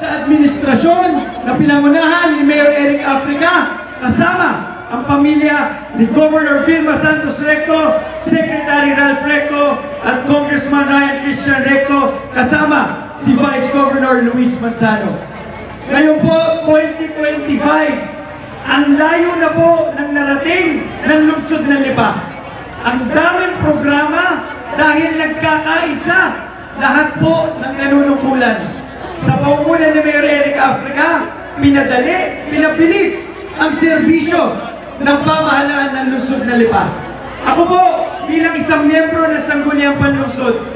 sa administrasyon na pinangunahan ni Mayor Eric Africa, kasama ang pamilya ni Governor Vilma Santos Recto, Secretary Ralph Recto, at Congressman Ryan Christian Recto, kasama si Vice Governor Luis Manzano. Ngayon po, 2025, ang layo na po ng narating ng lungsod ng Lipa. Ang daming programa dahil nagkakaisa lahat po ng nanunungkulan. Sa pamumuno ni Mayor Eric Africa, pinadali, pinabilis ang serbisyo ng pamahalaan ng lungsod ng Lipa. Ako po, bilang isang miyembro ng Sangguniang Panlungsod,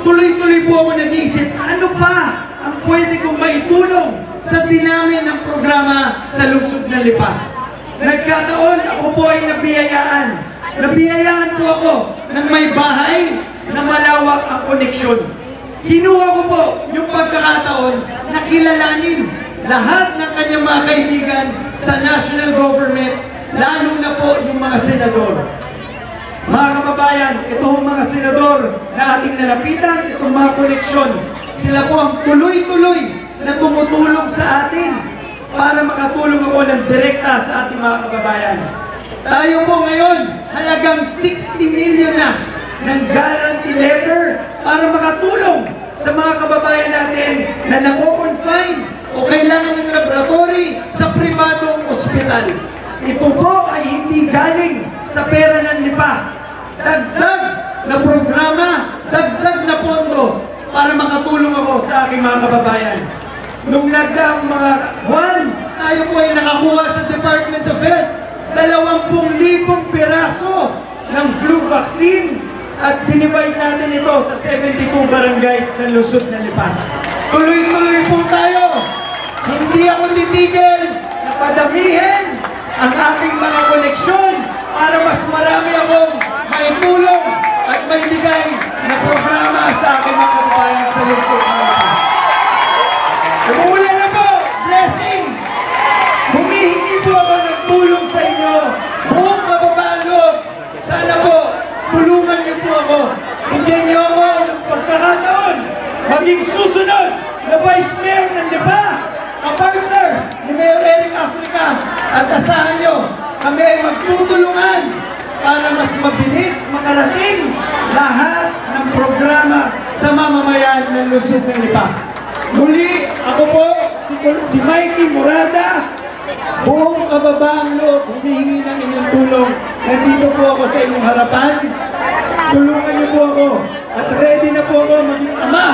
tuloy-tuloy po ako nag-iisip, ano pa ang pwede kong maitulong sa dinami ng programa sa lungsod ng Lipa. Nagkataon, ako po ay nabiyayaan. Nabiyayaan po ako ng may bahay na malawak ang koneksyon. Kinuha ko po yung pagkakataon na kilalanin lahat ng kanyang mga kaibigan sa national government, lalo na po yung mga senador. Mga kababayan, itong mga senador na ating nalapitan, itong mga koneksyon, sila po ang tuloy-tuloy na tumutulong sa atin para makatulong ako ng direkta sa ating mga kababayan. Tayo po ngayon, halagang 60 million na ng guarantee letter para makatulong sa mga kababayan natin na nako-confine o kailangan ng laboratory sa pribadong ospital. Ito po ay hindi galing sa pera ng Lipa. Dagdag na programa, dagdag na pondo para makatulong ako sa aking mga kababayan. Nung nagdaang mga buwan, tayo po ay nakakuha sa Department of Health 20,000 piraso ng flu vaccine at dinivide natin ito sa 72 barangays ng lungsod ng Lipa. Tuloy-tuloy po tayo. Hindi ako titigil na padamihin ang aking mga koneksyon para mas marami akong maitulong at maibigay na programa sa aking mga kababayan sa lungsod ng Lipa. Umuulan na po! Blessing! Humihingi po ako ng tulong sa inyo. Buong kababayan loob. Sana po, tulungan niyo po ako. Hindi niyo ako ng pagkakataon maging susunod na Vice Mayor ng Lipa, kapartner ni Mayor Eric Africa. At asahan niyo, kami ay magtutulungan para mas mabilis makarating lahat ng programa sa mamamayan ng lungsod ng Lipa. Muli, ako po, si Mikey Morada, buong kababaang loob, humihingi ng inyong tulong. Nandito po ako sa inyong harapan. Tulungan niyo po ako. At ready na po ako maging ama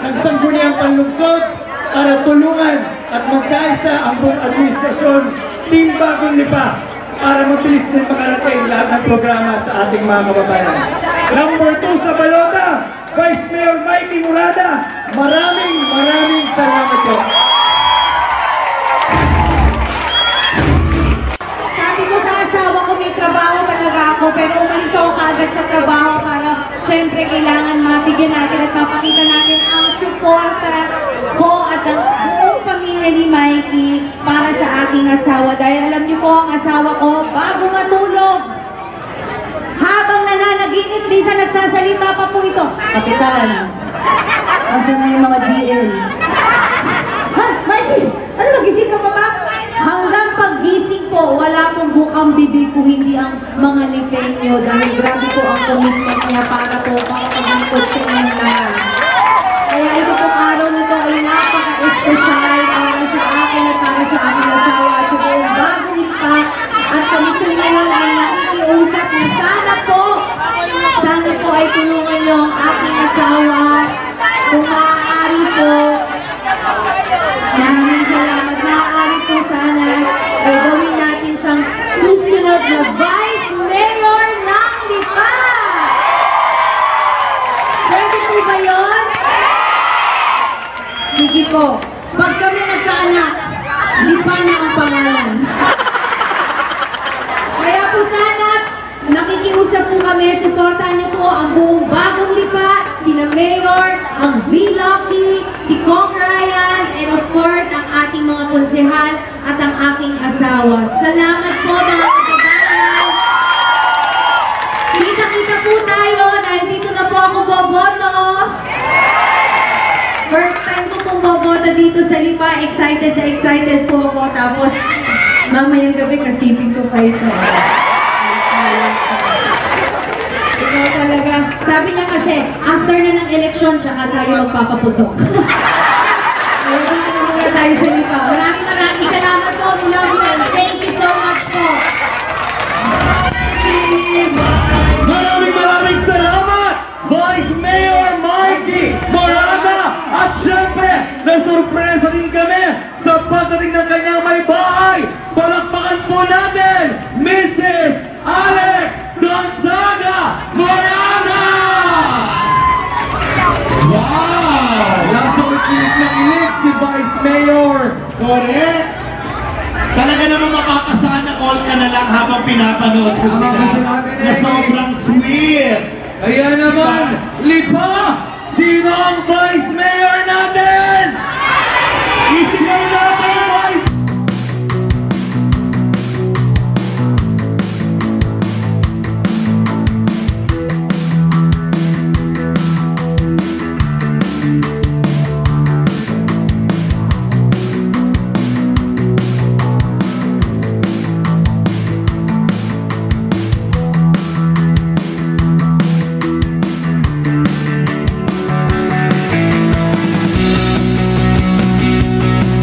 ng Sangguniang Panlungsod para tulungan at magkaisa ang buong administrasyon, Team Bagong Lipa, para mabilis din makarating lahat ng programa sa ating mga kababayan. Number 2 sa balota, Vice Mayor Mikey Morada, maraming salamat po. Sabi ko sa asawa ko, may trabaho talaga ako, pero umalis ako kaagad sa trabaho para syempre kailangan mabigyan natin at mapakita natin ang suporta ko at ang buong pamilya ni Mikey para sa aking asawa. Dahil alam niyo po, ang asawa ko, bago matulog, habang nananaginip, minsan nagsasalita pa po ito. Kapitan, asan na yung mga GL? Ha? Mikey, ano magising ka pa ba? Hanggang paggising po, wala pong bukang bibig kung hindi ang mga lipenyo dahil grabe po ang commitment niya para po makapaglikod sa inyong lahat. Kaya ito pong araw na ito ay napaka-espesyal para sa akin at para sa aking asawa at sa buong Bagong Lipa. At kami po ngayon ay nakikiusap na sana po ay tulungan niyo ang aking asawa. Kung maaari po, maraming salamat. Maaari po sana ay gawin natin siyang susunod na Vice Mayor ng Lipa. Pwede po ba yun? Sige po. Pag kami nagkaanak, Lipa na ang pangalan. Kaya po sana, nakikiusap po kami, supportahan niyo po ang buong Bagong Lipa, sina Mayor, ang V-Lucky, si Kong Ryan, and of course, ang ating mga konsehal at ang aking asawa. Salamat po mga kababayan! Kita-kita po tayo dahil dito na po ako boboto. First time ko pong boboto dito sa Lipa. Excited na excited po ako. Tapos, mamayang gabi kasipin ko pa ito. Ikaw talaga. Sabi niya kasi, after na ng eleksyon, tsaka tayo magpapaputok. Kaya dito na muna tayo sa Lipa. Maraming salamat po. We love you and thank you so much po. Maraming salamat, Vice Mayor Mikey Moraga! At syempre, nasurpresa din kami sa pagdating ng kanyang may bahay. Palakpakan po natin, Mrs. Alex Gonzaga Moraga! Wow! Nasa ikilig na ilig si Vice Mayor. Correct! Talaga naman mapapasana all ka na lang habang pinapanood ko sila na sobrang sweet! Ayan naman, Lipa! Sino ang Vice Mayor natin?